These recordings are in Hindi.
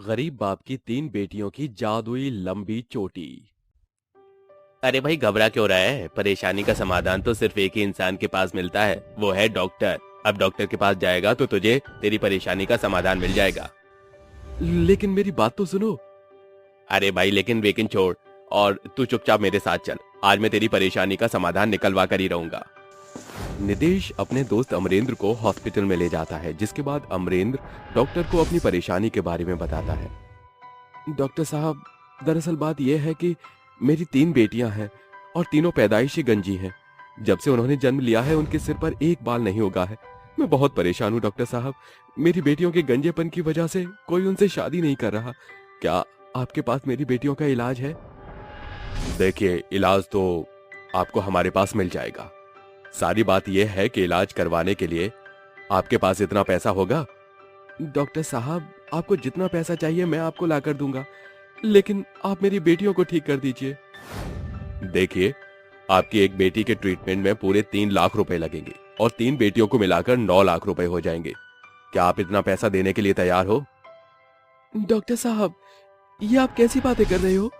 गरीब बाप की तीन बेटियों की जादुई लंबी चोटी। अरे भाई घबरा क्यों रहा है। परेशानी का समाधान तो सिर्फ एक ही इंसान के पास मिलता है, वो है डॉक्टर। अब डॉक्टर के पास जाएगा तो तुझे तेरी परेशानी का समाधान मिल जाएगा। लेकिन मेरी बात तो सुनो। अरे भाई लेकिन वेकिन छोड़ और तू चुपचाप मेरे साथ चल। आज मैं तेरी परेशानी का समाधान निकलवा कर ही रहूंगा। निदेश अपने दोस्त अमरेंद्र को हॉस्पिटल में ले जाता है, जिसके बाद अमरेंद्र डॉक्टर को अपनी परेशानी के बारे में बताता है। डॉक्टर साहब, दरअसल बात यह है कि मेरी तीन बेटियां हैं और तीनों पैदाइशी गंजी हैं। जब से उन्होंने जन्म लिया है उनके सिर पर एक बाल नहीं उगा है। मैं बहुत परेशान हूँ डॉक्टर साहब। मेरी बेटियों के गंजेपन की वजह से कोई उनसे शादी नहीं कर रहा। क्या आपके पास मेरी बेटियों का इलाज है? देखिए, इलाज तो आपको हमारे पास मिल जाएगा। सारी बात यह है कि इलाज करवाने के लिए आपके पास इतना पैसा होगा। डॉक्टर साहब, आपको जितना पैसा चाहिए मैं आपको ला कर दूंगा, लेकिन आप मेरी बेटियों को ठीक कर दीजिए। देखिए, आपकी एक बेटी के ट्रीटमेंट में पूरे 3 लाख रुपए लगेंगे और तीन बेटियों को मिलाकर 9 लाख रुपए हो जाएंगे। क्या आप इतना पैसा देने के लिए तैयार हो? डॉक्टर साहब, ये आप कैसी बातें कर रहे हो?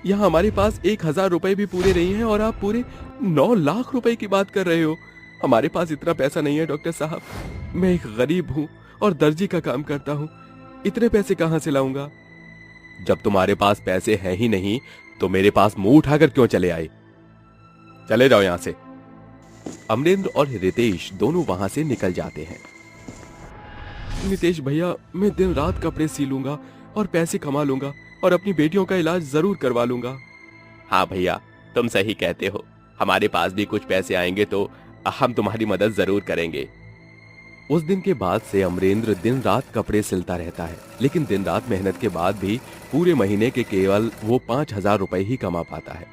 यहाँ हमारे पास 1,000 रुपए भी पूरे नहीं है और आप पूरे 9 लाख रुपए की बात कर रहे हो। हमारे पास इतना पैसा नहीं है डॉक्टर साहब। मैं एक गरीब हूँ और दर्जी का काम करता हूँ। इतने पैसे कहाँ से लाऊंगा? जब तुम्हारे पास पैसे हैं ही नहीं तो मेरे पास मुंह उठाकर क्यों चले आए? चले जाओ यहां से। अमरेंद्र और रितेश दोनों वहां से निकल जाते हैं। नितेश भैया, मैं दिन रात कपड़े सीलूंगा और पैसे कमा लूंगा और अपनी बेटियों का इलाज जरूर करवा लूंगा। हाँ भैया, तुम सही कहते हो। हमारे पास भी कुछ पैसे आएंगे तो हम तुम्हारी मदद जरूर करेंगे। उस दिन के बाद से अमरेंद्र दिन रात कपड़े सिलता रहता है, लेकिन दिन रात मेहनत के बाद भी पूरे महीने के केवल वो 5,000 रुपए ही कमा पाता है।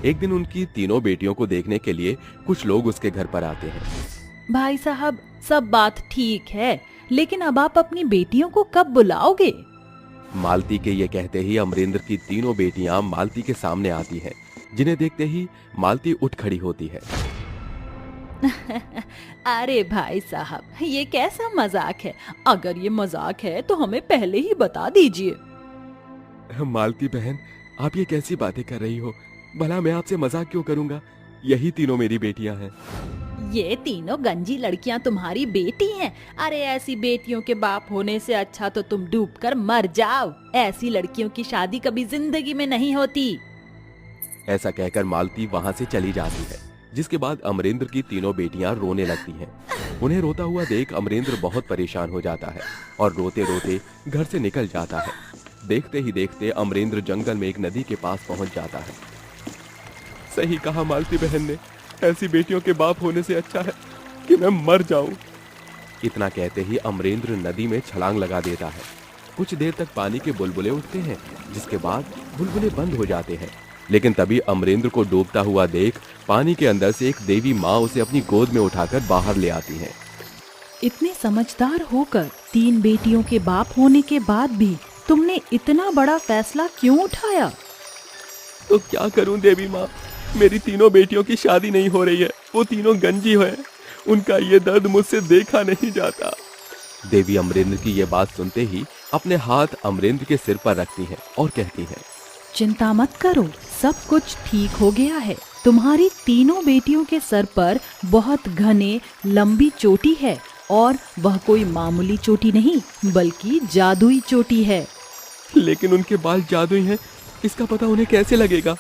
एक दिन उनकी तीनों बेटियों को देखने के लिए कुछ लोग उसके घर पर आते हैं। भाई साहब, सब बात ठीक है, लेकिन अब आप अपनी बेटियों को कब बुलाओगे? मालती के ये कहते ही अमरेंद्र की तीनों बेटियां मालती के सामने आती हैं, जिन्हें देखते ही मालती उठ खड़ी होती है। अरे भाई साहब, ये कैसा मजाक है? अगर ये मजाक है तो हमें पहले ही बता दीजिए। मालती बहन, आप ये कैसी बातें कर रही हो? भला मैं आपसे मजाक क्यों करूंगा? यही तीनों मेरी बेटियां हैं। ये तीनों गंजी लड़कियां तुम्हारी बेटी हैं? अरे ऐसी बेटियों के बाप होने से अच्छा तो तुम डूबकर मर जाओ। ऐसी लड़कियों की शादी कभी जिंदगी में नहीं होती। ऐसा कहकर मालती वहां से चली जाती है, जिसके बाद अमरेंद्र की तीनों बेटियां रोने लगती हैं। उन्हें रोता हुआ देख अमरेंद्र बहुत परेशान हो जाता है और रोते रोते घर से निकल जाता है। देखते ही देखते अमरेंद्र जंगल में एक नदी के पास पहुंच जाता है। सही कहा मालती बहन ने, ऐसी बेटियों के बाप होने से अच्छा है कि मैं मर जाऊं। इतना कहते ही अमरेंद्र नदी में छलांग लगा देता है। कुछ देर तक पानी के बुलबुले उठते हैं, जिसके बाद बुलबुले बंद हो जाते हैं। लेकिन तभी अमरेंद्र को डूबता हुआ देख पानी के अंदर से एक देवी माँ उसे अपनी गोद में उठाकर बाहर ले आती है। इतने समझदार होकर तीन बेटियों के बाप होने के बाद भी तुमने इतना बड़ा फैसला क्यों उठाया? तो क्या करूं देवी माँ, मेरी तीनों बेटियों की शादी नहीं हो रही है। वो तीनों गंजी है, उनका ये दर्द मुझसे देखा नहीं जाता। देवी अमरेंद्र की ये बात सुनते ही अपने हाथ अमरेंद्र के सिर पर रखती है और कहती है, चिंता मत करो, सब कुछ ठीक हो गया है। तुम्हारी तीनों बेटियों के सर पर बहुत घने लंबी चोटी है और वह कोई मामूली चोटी नहीं बल्कि जादुई चोटी है। लेकिन उनके बाल जादुई हैं, इसका पता उन्हें कैसे लगेगा?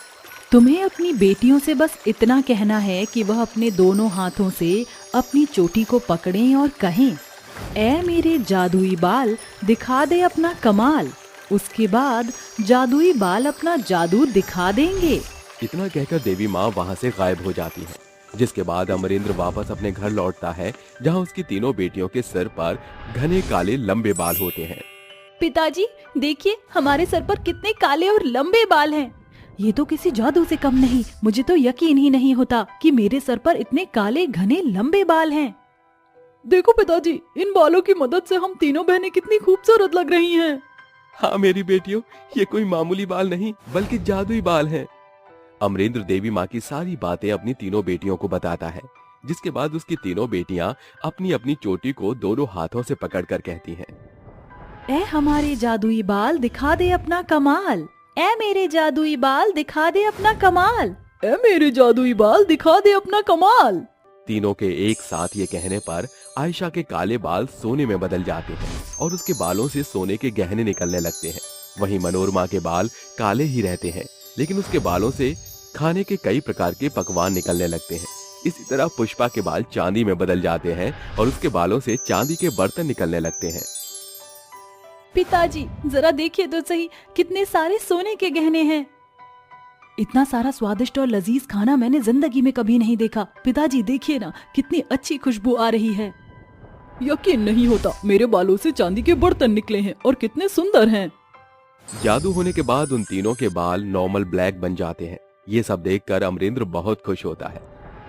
तुम्हें अपनी बेटियों से बस इतना कहना है कि वह अपने दोनों हाथों से अपनी चोटी को पकड़ें और कहें, ऐ मेरे जादुई बाल, दिखा दे अपना कमाल। उसके बाद जादुई बाल अपना जादू दिखा देंगे। इतना कहकर देवी माँ वहाँ से गायब हो जाती है, जिसके बाद अमरेंद्र वापस अपने घर लौटता है, जहाँ उसकी तीनों बेटियों के सिर पर घने काले लंबे बाल होते हैं। पिताजी, देखिए हमारे सर पर कितने काले और लंबे बाल हैं। ये तो किसी जादू से कम नहीं। मुझे तो यकीन ही नहीं होता कि मेरे सर पर इतने काले घने लंबे बाल हैं। देखो पिताजी, इन बालों की मदद से हम तीनों बहनें कितनी खूबसूरत लग रही हैं। हाँ मेरी बेटियों, ये कोई मामूली बाल नहीं बल्कि जादुई बाल हैं। अमरेंद्र देवी माँ की सारी बातें अपनी तीनों बेटियों को बताता है, जिसके बाद उसकी तीनों बेटियां अपनी अपनी चोटी को दोनों हाथों से पकड़कर कहती हैं, ए हमारे जादुई बाल दिखा दे अपना कमाल, ए मेरे जादुई बाल दिखा दे अपना कमाल, ए मेरे जादुई बाल दिखा दे अपना कमाल। तीनों के एक साथ ये कहने पर आयशा के काले बाल सोने में बदल जाते हैं और उसके बालों से सोने के गहने निकलने लगते हैं। वहीं मनोरमा के बाल काले ही रहते हैं, लेकिन उसके बालों से खाने के कई प्रकार के पकवान निकलने लगते हैं। इसी तरह पुष्पा के बाल चांदी में बदल जाते हैं और उसके बालों से चांदी के बर्तन निकलने लगते हैं। पिताजी जरा देखिए तो सही, कितने सारे सोने के गहने हैं। इतना सारा स्वादिष्ट और लजीज खाना मैंने जिंदगी में कभी नहीं देखा। पिताजी देखिए ना, कितनी अच्छी खुशबू आ रही है। यकीन नहीं होता, मेरे बालों से चांदी के बर्तन निकले हैं और कितने सुंदर हैं। जादू होने के बाद उन तीनों के बाल नॉर्मल ब्लैक बन जाते हैं। ये सब देखकर अमरेंद्र बहुत खुश होता है।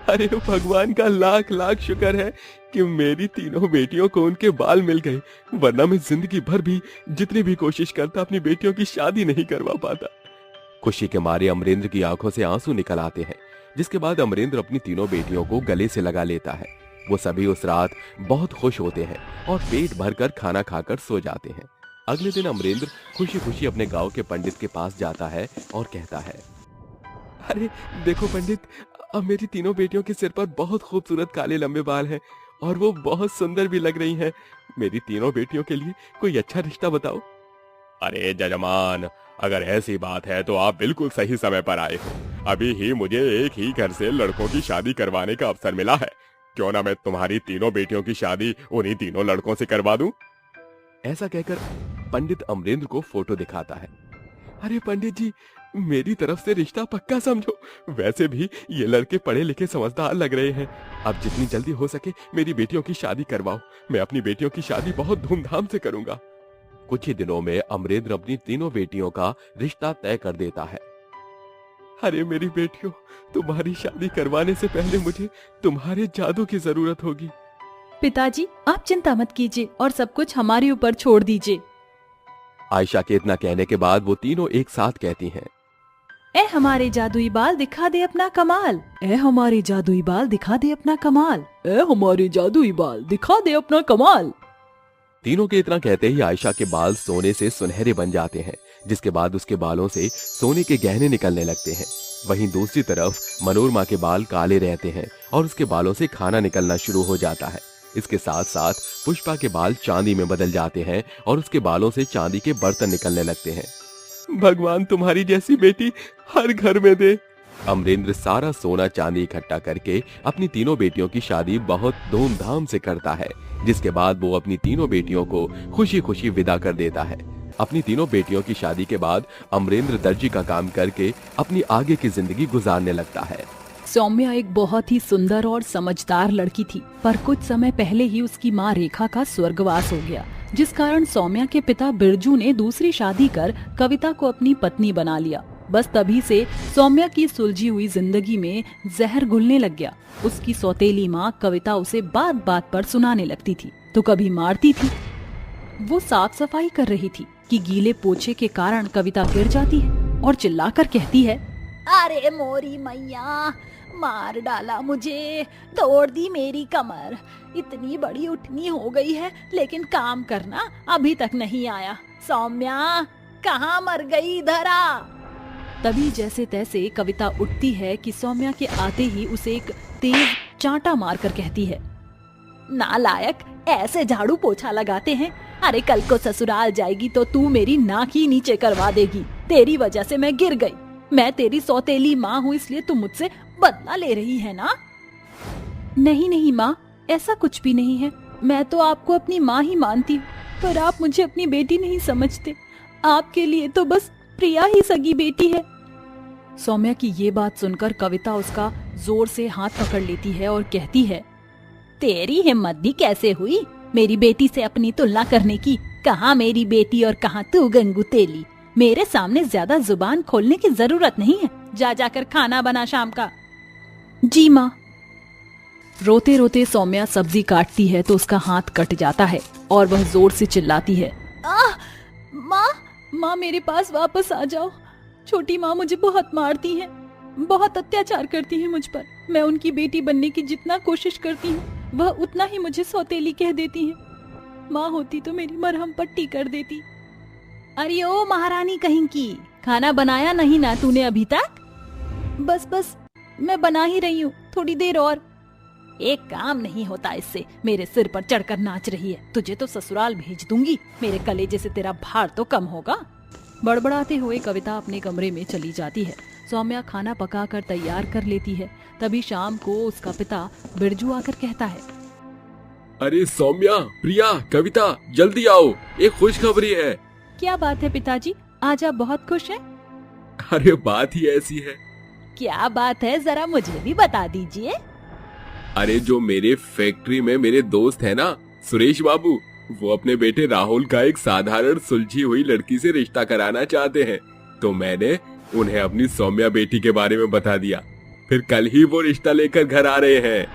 अरे भगवान का लाख लाख शुक्र है कि मेरी तीनों बेटियों को उनके बाल मिल गए, वरना मैं जिंदगी भर भी जितनी भी कोशिश करता अपनी बेटियों की शादी नहीं करवा पाता। खुशी के मारे अमरेंद्र की आंखों से आंसू निकल आते हैं, जिसके बाद अमरेंद्र अपनी तीनों बेटियों को गले से लगा लेता है। वो सभी उस रात बहुत खुश होते हैं और पेट भरकर खाना खाकर सो जाते हैं। अगले दिन अमरेंद्र खुशी खुशी अपने गांव के पंडित के पास जाता है और कहता है, अरे देखो पंडित, अब मेरी तीनों बेटियों के सिर पर बहुत खूबसूरत काले लंबे बाल हैं और वो बहुत सुंदर भी लग रही हैं। मेरी तीनों बेटियों के लिए कोई अच्छा रिश्ता बताओ। अरे जजमान, अगर ऐसी बात है तो आप बिल्कुल सही समय पर आए हो। अभी ही मुझे एक ही घर से लड़कों की शादी करवाने का अवसर मिला है। क्यों ना मैं तुम्हारी तीनों बेटियों की शादी उन्हीं तीनों लड़कों से करवा दूं? ऐसा कहकर पंडित अमरेंद्र को फोटो दिखाता है। अरे पंडित जी, मेरी तरफ से रिश्ता पक्का समझो। वैसे भी ये लड़के पढ़े लिखे समझदार लग रहे हैं। अब जितनी जल्दी हो सके मेरी बेटियों की शादी करवाओ। मैं अपनी बेटियों की शादी बहुत धूमधाम से करूंगा। कुछ ही दिनों में अमरेंद्र अपनी तीनों बेटियों का रिश्ता तय कर देता है। अरे मेरी बेटियों, तुम्हारी शादी करवाने से पहले मुझे तुम्हारे जादू की जरूरत होगी। पिताजी आप चिंता मत कीजिए और सब कुछ हमारे ऊपर छोड़ दीजिए। आयशा के इतना कहने के बाद वो तीनों एक साथ कहती हैं, ए हमारे जादुई बाल दिखा दे अपना कमाल, ए हमारे जादुई बाल दिखा दे अपना कमाल, ए हमारे जादुई बाल दिखा दे अपना कमाल। तीनों के इतना कहते ही आयशा के बाल सोने से सुनहरे बन जाते हैं, जिसके बाद उसके बालों से सोने के गहने निकलने लगते हैं। वहीं दूसरी तरफ मनोरमा के बाल काले रहते हैं और उसके बालों से खाना निकलना शुरू हो जाता है। इसके साथ साथ पुष्पा के बाल चांदी में बदल जाते हैं और उसके बालों से चांदी के बर्तन निकलने लगते हैं। भगवान तुम्हारी जैसी बेटी हर घर में दे। अमरेंद्र सारा सोना चांदी इकट्ठा करके अपनी तीनों बेटियों की शादी बहुत धूमधाम से करता है, जिसके बाद वो अपनी तीनों बेटियों को खुशी खुशी विदा कर देता है। अपनी तीनों बेटियों की शादी के बाद अमरेंद्र दर्जी का काम करके अपनी आगे की जिंदगी गुजारने लगता है। सौम्या एक बहुत ही सुंदर और समझदार लड़की थी, पर कुछ समय पहले ही उसकी माँ रेखा का स्वर्गवास हो गया, जिस कारण सौम्या के पिता बिरजू ने दूसरी शादी कर कविता को अपनी पत्नी बना लिया। बस तभी से सौम्या की सुलझी हुई जिंदगी में जहर घुलने लग गया। उसकी सौतेली माँ कविता उसे बात बात पर सुनाने लगती थी तो कभी मारती थी। वो साफ सफाई कर रही थी कि गीले पोछे के कारण कविता गिर जाती है और चिल्लाकर कहती है, अरे मोरी मैया, मार डाला मुझे, तोड़ दी मेरी कमर। इतनी बड़ी उठनी हो गई है लेकिन काम करना अभी तक नहीं आया। सौम्या कहाँ मर गई धरा। तभी जैसे तैसे कविता उठती है कि सौम्या के आते ही उसे एक तेज चांटा मारकर कहती है, नालायक, ऐसे झाड़ू पोछा लगाते हैं। अरे कल को ससुराल जाएगी तो तू मेरी नाक ही नीचे करवा देगी। तेरी वजह से मैं गिर गई। मैं तेरी सौतेली माँ हूँ, इसलिए तू मुझसे बदला ले रही है ना। नहीं नहीं माँ, ऐसा कुछ भी नहीं है। मैं तो आपको अपनी माँ ही मानती हूँ, पर आप मुझे अपनी बेटी नहीं समझते। आपके लिए तो बस प्रिया ही सगी बेटी है। सौम्या की ये बात सुनकर कविता उसका जोर से हाथ पकड़ लेती है और कहती है, तेरी हिम्मत भी कैसे हुई मेरी बेटी से अपनी तुलना करने की। कहाँ मेरी बेटी और कहाँ तू गंगू तेली। मेरे सामने ज्यादा जुबान खोलने की जरूरत नहीं है। जा जाकर खाना बना शाम का। जी माँ। रोते रोते सौम्या सब्जी काटती है तो उसका हाथ कट जाता है और वह जोर से चिल्लाती है, माँ मेरे पास वापस आ जाओ। छोटी माँ मुझे बहुत मारती हैं, बहुत अत्याचार करती हैं मुझ पर। मैं उनकी बेटी बनने की जितना कोशिश करती हूँ वह उतना ही मुझे सौतेली कह देती हैं। माँ होती तो मेरी मरहम पट्टी कर देती। अरे ओ महारानी कहीं की, खाना बनाया नहीं ना तूने अभी तक? बस बस मैं बना ही रही हूँ, थोड़ी देर और। एक काम नहीं होता इससे, मेरे सिर पर चढ़कर नाच रही है। तुझे तो ससुराल भेज दूंगी, मेरे कलेजे से तेरा भार तो कम होगा। बड़बड़ाते हुए कविता अपने कमरे में चली जाती है। सौम्या खाना पकाकर तैयार कर लेती है। तभी शाम को उसका पिता बिरजू आकर कहता है, अरे सौम्या, प्रिया, कविता, जल्दी आओ, एक खुशखबरी है। क्या बात है पिताजी, आज आप बहुत खुश हैं? अरे बात ही ऐसी है। क्या बात है, जरा मुझे भी बता दीजिए। अरे जो मेरे फैक्ट्री में मेरे दोस्त है ना, सुरेश बाबू, वो अपने बेटे राहुल का एक साधारण सुलझी हुई लड़की से रिश्ता कराना चाहते हैं। तो मैंने उन्हें अपनी सौम्या बेटी के बारे में बता दिया। फिर कल ही वो रिश्ता लेकर घर आ रहे हैं।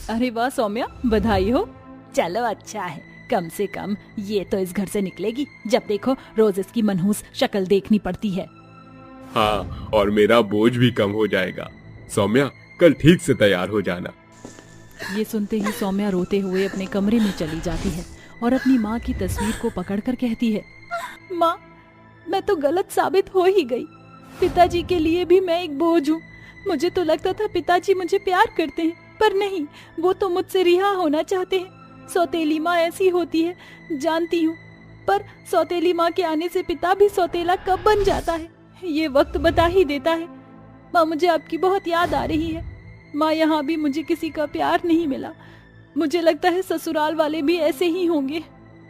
अरे वाह सौम्या, बधाई हो। चलो अच्छा है, कम से कम ये तो इस घर से निकलेगी। जब देखो रोज इसकी मनहूस शक्ल देखनी पड़ती है। हाँ, और मेरा बोझ भी कम हो जाएगा। सौम्या, कल ठीक से तैयार हो जाना। ये सुनते ही सौम्या रोते हुए अपने कमरे में चली जाती है और अपनी माँ की तस्वीर को पकड़कर कहती है, माँ, मैं तो गलत साबित हो ही गई। पिताजी के लिए भी मैं एक बोझ हूँ। मुझे तो लगता था पिताजी मुझे प्यार करते हैं, पर नहीं, वो तो मुझसे रिहा होना चाहते हैं। सौतेली माँ ऐसी होती है, जानती हूँ, पर सौतेली माँ के आने से पिता भी सौतेला कब बन जाता है, ये वक्त बता ही देता है। माँ, मुझे आपकी बहुत याद आ रही है। माँ, यहाँ भी मुझे किसी का प्यार नहीं मिला। मुझे लगता है ससुराल वाले भी ऐसे ही होंगे,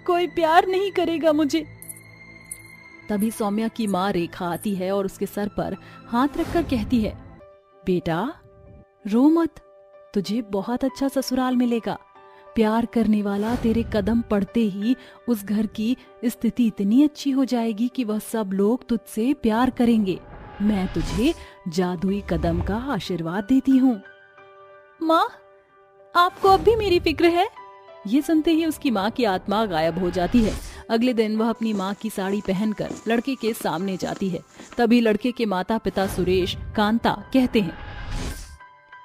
कोई प्यार नहीं करेगा मुझे। तभी सौम्या की माँ रेखा आती है और उसके सर पर हाथ रखकर कहती है, बेटा रो मत, तुझे बहुत अच्छा ससुराल मिलेगा। प्यार करने वाला तेरे कदम पड़ते ही उस घर की स्थिति इतनी अच्छी हो जाएगी कि वह सब लोग तुझसे प्यार करेंगे। मैं तुझे जादुई कदम का आशीर्वाद देती हूँ। माँ, आपको अब भी मेरी फिक्र है? ये सुनते ही उसकी माँ की आत्मा गायब हो जाती है। अगले दिन वह अपनी माँ की साड़ी पहनकर लड़के के सामने जाती है। तभी लड़के के माता पिता सुरेश, कांता कहते हैं,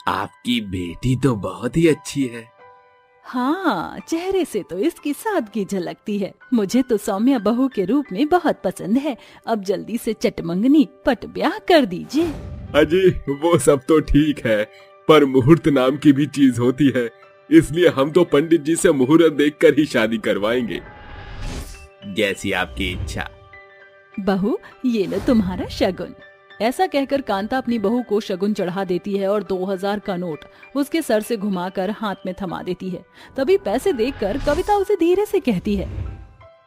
आपकी बेटी तो बहुत ही अच्छी है। हाँ, चेहरे से तो इसकी सादगी झलकती है। मुझे तो सौम्या बहू के रूप में बहुत पसंद है। अब जल्दी से चटमंगनी पट ब्याह कर दीजिए। अजी, वो सब तो ठीक है, पर मुहूर्त नाम की भी चीज होती है, इसलिए हम तो पंडित जी से मुहूर्त देखकर ही शादी करवाएंगे। जैसी आपकी इच्छा। बहू, ये लो तुम्हारा शगुन। ऐसा कहकर कांता अपनी बहू को शगुन चढ़ा देती है और 2000 का नोट उसके सर से घुमाकर हाथ में थमा देती है। तभी पैसे देखकर कविता उसे धीरे से कहती है,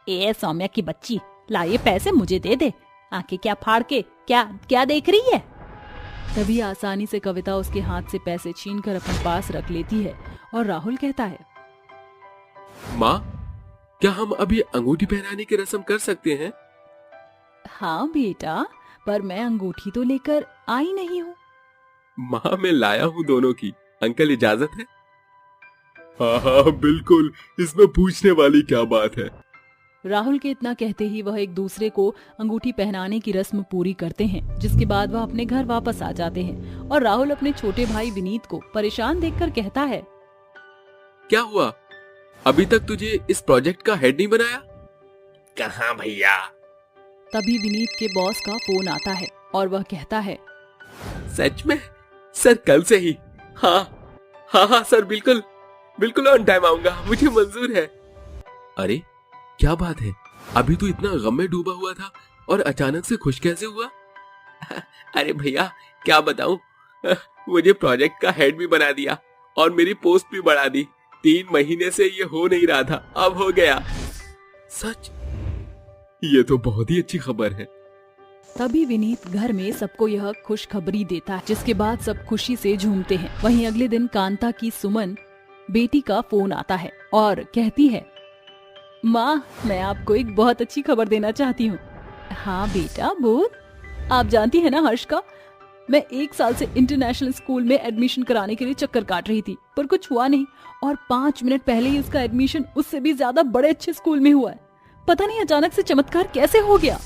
ए सौम्या की बच्ची, ला ये पैसे मुझे दे दे। आंखें क्या फाड़ के क्या क्या देख रही है? तभी आसानी से कविता उसके हाथ से पैसे छीनकर अपने पास रख लेती है और राहुल कहता है, माँ, क्या हम अभी अंगूठी पहनाने की रस्म कर सकते हैं? हाँ बेटा, पर मैं अंगूठी तो लेकर आई नहीं हूँ। माँ, मैं लाया हूँ दोनों की। अंकल, इजाजत है? हाँ हाँ बिल्कुल, इसमें पूछने वाली क्या बात है। राहुल के इतना कहते ही वह एक दूसरे को अंगूठी पहनाने की रस्म पूरी करते हैं, जिसके बाद वह अपने घर वापस आ जाते हैं और राहुल अपने छोटे भाई विनीत को परेशान देखकर कहता है, क्या हुआ, अभी तक तुझे इस प्रोजेक्ट का हेड नहीं बनाया? कहाँ भैया? तभी विनीत के बॉस का फोन आता है और वह कहता है, सच में? सर, कल से ही? हाँ हाँ हाँ सर, बिल्कुल बिल्कुल ऑन टाइम आऊंगा, मुझे मंजूर है। अरे क्या बात है, अभी तो इतना गम में डूबा हुआ था और अचानक से खुश कैसे हुआ? अरे भैया, क्या बताऊं, मुझे प्रोजेक्ट का हेड भी बना दिया और मेरी पोस्ट भी बढ़ा दी। 3 महीने से ये हो नहीं रहा था, अब हो गया। सच? ये तो बहुत ही अच्छी खबर है। तभी विनीत घर में सबको यह खुशखबरी देता है, जिसके बाद सब खुशी से झूमते हैं। वहीं अगले दिन कांता की सुमन बेटी का फोन आता है और कहती है, माँ, मैं आपको एक बहुत अच्छी खबर देना चाहती हूँ। हाँ बेटा, बोल। आप जानती है ना हर्ष का, मैं 1 साल से इंटरनेशनल स्कूल में एडमिशन कराने के लिए चक्कर काट रही थी, पर कुछ हुआ नहीं और 5 मिनट पहले ही उसका एडमिशन उससे भी ज्यादा बड़े अच्छे स्कूल में हुआ है। पता नहीं अचानक से चमत्कार कैसे हो गया।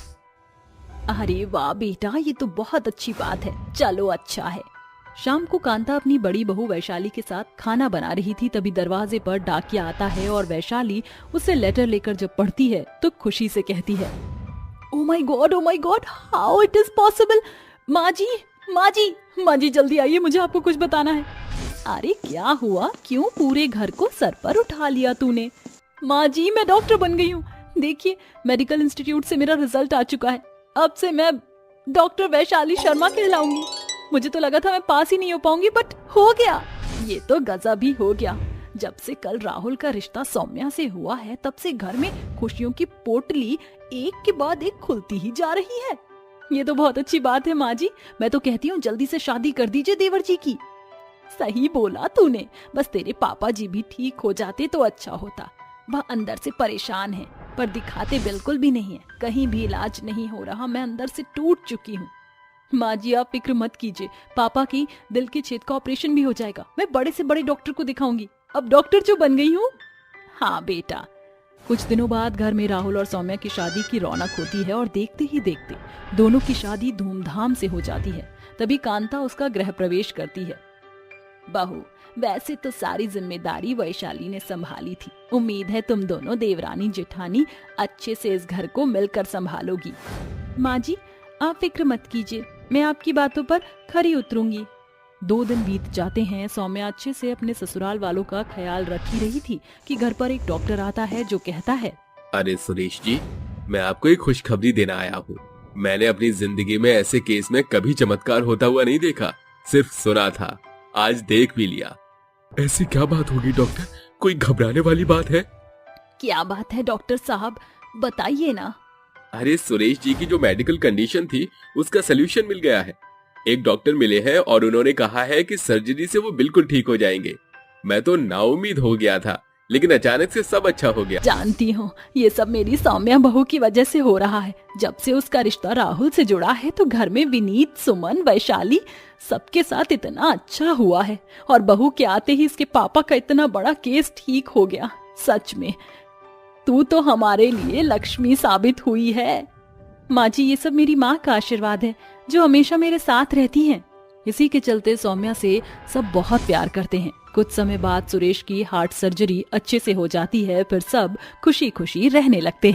अरे वाह बेटा, ये तो बहुत अच्छी बात है। चलो अच्छा है। शाम को कांता अपनी बड़ी बहू वैशाली के साथ खाना बना रही थी, तभी दरवाजे पर डाकिया आता है और वैशाली उसे लेटर लेकर जब पढ़ती है तो खुशी से कहती है, oh my God, how it is possible. माँ जी जल्दी आइए, मुझे आपको कुछ बताना है। अरे क्या हुआ, क्यों पूरे घर को सर पर उठा लिया तूने? माँ जी, मैं डॉक्टर बन गई हूँ। देखिए, मेडिकल इंस्टीट्यूट से मेरा रिजल्ट आ चुका है। अब से मैं डॉक्टर वैशाली शर्मा कहलाऊंगी। मुझे तो लगा था मैं पास ही नहीं हो पाऊंगी, बट हो गया। ये तो गजब ही हो गया। जब से कल राहुल का रिश्ता सौम्या से हुआ है, तब से घर में खुशियों की पोटली एक के बाद एक खुलती ही जा रही है। ये तो बहुत अच्छी बात है माँ जी। मैं तो कहती हूँ जल्दी से शादी कर दीजिए देवर जी की। सही बोला तूने, बस तेरे पापा जी भी ठीक हो जाते तो अच्छा होता। वह अंदर से परेशान है, पर दिखाते बिल्कुल भी नहीं है। कहीं भी इलाज नहीं हो रहा, मैं अंदर से टूट चुकी हूँ। माँ जी आप फिक्र मत कीजिए, पापा की दिल के छेद का ऑपरेशन भी हो जाएगा। मैं बड़े से बड़े डॉक्टर को दिखाऊंगी, अब डॉक्टर जो बन गई हूँ। हाँ बेटा। कुछ दिनों बाद घर में राहुल और सौम्या की शादी की रौनक होती है और देखते ही देखते दोनों की शादी धूमधाम से हो जाती है। तभी कांता उसका गृह प्रवेश करती है। बहू, वैसे तो सारी जिम्मेदारी वैशाली ने संभाली थी। उम्मीद है तुम दोनों देवरानी जेठानी अच्छे से इस घर को मिलकर संभालोगी। माँ जी आप फिक्र मत कीजिए, मैं आपकी बातों पर खरी उतरूंगी। 2 दिन बीत जाते हैं। सौम्या अच्छे से अपने ससुराल वालों का ख्याल रख ही रही थी कि घर पर एक डॉक्टर आता है जो कहता है, अरे सुरेश जी, मैं आपको एक खुशखबरी देना आया हूँ। मैंने अपनी जिंदगी में ऐसे केस में कभी चमत्कार होता हुआ नहीं देखा, सिर्फ सुना था, आज देख भी लिया। ऐसी क्या बात होगी डॉक्टर, कोई घबराने वाली बात है? क्या बात है डॉक्टर साहब, बताइए ना। अरे सुरेश जी की जो मेडिकल कंडीशन थी उसका सलूशन मिल गया है। एक डॉक्टर मिले हैं और उन्होंने कहा है कि सर्जरी से वो बिल्कुल ठीक हो जाएंगे। मैं तो नाउम्मीद हो गया था, लेकिन अचानक से सब अच्छा हो गया। जानती हूँ ये सब मेरी सौम्या बहू की वजह से हो रहा है। जब से उसका रिश्ता राहुल से जुड़ा है तो घर में विनीत, सुमन, वैशाली सबके साथ इतना अच्छा हुआ है, और बहू के आते ही इसके पापा का इतना बड़ा केस ठीक हो गया। सच में तू तो हमारे लिए लक्ष्मी साबित हुई है। माँ जी ये सब मेरी माँ का आशीर्वाद है जो हमेशा मेरे साथ रहती हैं। इसी के चलते सौम्या से सब बहुत प्यार करते हैं। कुछ समय बाद सुरेश की हार्ट सर्जरी अच्छे से हो जाती है, फिर सब खुशी खुशी रहने लगते हैं।